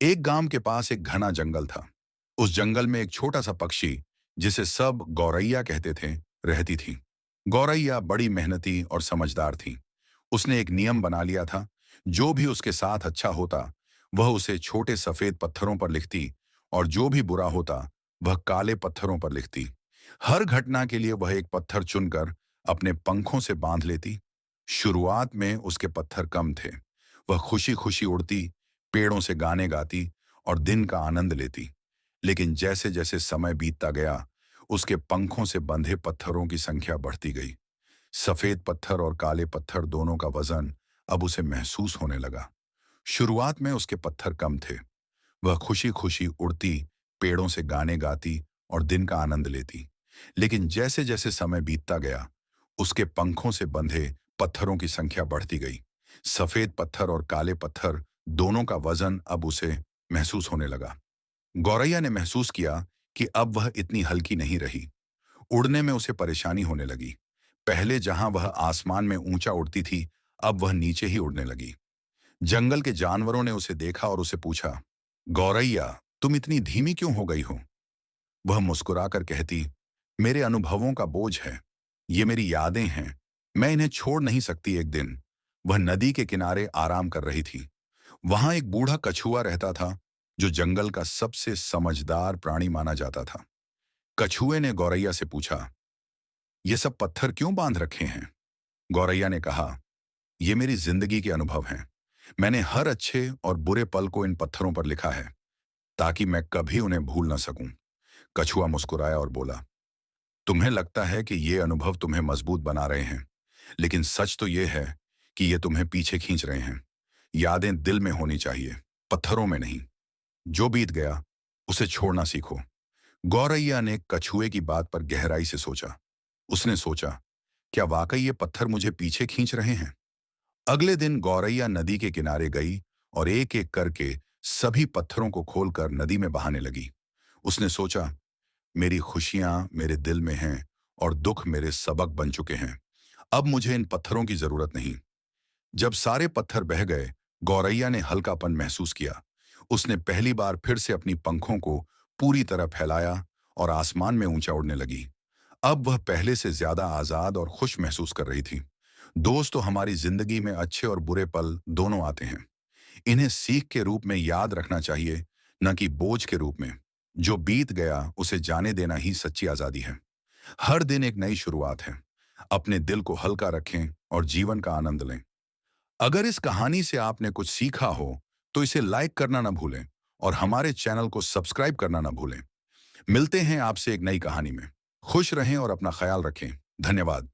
एक गांव के पास एक घना जंगल था। उस जंगल में एक छोटा सा पक्षी, जिसे सब गौरैया कहते थे, रहती थी। गौरैया बड़ी मेहनती और समझदार थी। उसने एक नियम बना लिया था, जो भी उसके साथ अच्छा होता वह उसे छोटे सफेद पत्थरों पर लिखती, और जो भी बुरा होता वह काले पत्थरों पर लिखती। हर घटना के लिए वह एक पत्थर चुनकर अपने पंखों से बांध लेती। शुरुआत में उसके पत्थर कम थे। वह खुशी खुशी उड़ती, पेड़ों से गाने गाती और दिन का आनंद लेती। लेकिन जैसे जैसे समय बीतता गया, उसके पंखों से बंधे पत्थरों की संख्या बढ़ती गई। सफेद पत्थर और काले पत्थर दोनों का वजन अब उसे महसूस होने लगा। शुरुआत में उसके पत्थर कम थे। वह खुशी खुशी उड़ती, पेड़ों से गाने गाती और दिन का आनंद लेती। लेकिन जैसे जैसे समय बीतता गया, उसके पंखों से बंधे पत्थरों की संख्या बढ़ती गई। सफेद पत्थर और काले पत्थर दोनों का वजन अब उसे महसूस होने लगा। गौरैया ने महसूस किया कि अब वह इतनी हल्की नहीं रही। उड़ने में उसे परेशानी होने लगी। पहले जहां वह आसमान में ऊंचा उड़ती थी, अब वह नीचे ही उड़ने लगी। जंगल के जानवरों ने उसे देखा और उसे पूछा, गौरैया, तुम इतनी धीमी क्यों हो गई हो? वह मुस्कुराकर कहती, मेरे अनुभवों का बोझ है। ये मेरी यादें हैं। मैं इन्हें छोड़ नहीं सकती। एक दिन वह नदी के किनारे आराम कर रही थी। वहां एक बूढ़ा कछुआ रहता था, जो जंगल का सबसे समझदार प्राणी माना जाता था। कछुए ने गौरैया से पूछा, ये सब पत्थर क्यों बांध रखे हैं? गौरैया ने कहा, ये मेरी जिंदगी के अनुभव हैं। मैंने हर अच्छे और बुरे पल को इन पत्थरों पर लिखा है, ताकि मैं कभी उन्हें भूल न सकूं। कछुआ मुस्कुराया और बोला, तुम्हें लगता है कि ये अनुभव तुम्हें मजबूत बना रहे हैं, लेकिन सच तो ये है कि ये तुम्हें पीछे खींच रहे हैं। यादें दिल में होनी चाहिए, पत्थरों में नहीं। जो बीत गया उसे छोड़ना सीखो। गौरैया ने कछुए की बात पर गहराई से सोचा। उसने सोचा, क्या वाकई ये पत्थर मुझे पीछे खींच रहे हैं? अगले दिन गौरैया नदी के किनारे गई और एक एक करके सभी पत्थरों को खोलकर नदी में बहाने लगी। उसने सोचा, मेरी खुशियां मेरे दिल में हैं और दुख मेरे सबक बन चुके हैं। अब मुझे इन पत्थरों की जरूरत नहीं। जब सारे पत्थर बह गए, गौरैया ने हल्कापन महसूस किया। उसने पहली बार फिर से अपनी पंखों को पूरी तरह फैलाया और आसमान में ऊंचा उड़ने लगी। अब वह पहले से ज्यादा आजाद और खुश महसूस कर रही थी। दोस्त, तो हमारी जिंदगी में अच्छे और बुरे पल दोनों आते हैं। इन्हें सीख के रूप में याद रखना चाहिए, न कि बोझ के रूप में। जो बीत गया उसे जाने देना ही सच्ची आजादी है। हर दिन एक नई शुरुआत है। अपने दिल को हल्का रखें और जीवन का आनंद लें। अगर इस कहानी से आपने कुछ सीखा हो, तो इसे लाइक करना ना भूलें और हमारे चैनल को सब्सक्राइब करना ना भूलें। मिलते हैं आपसे एक नई कहानी में। खुश रहें और अपना ख्याल रखें। धन्यवाद।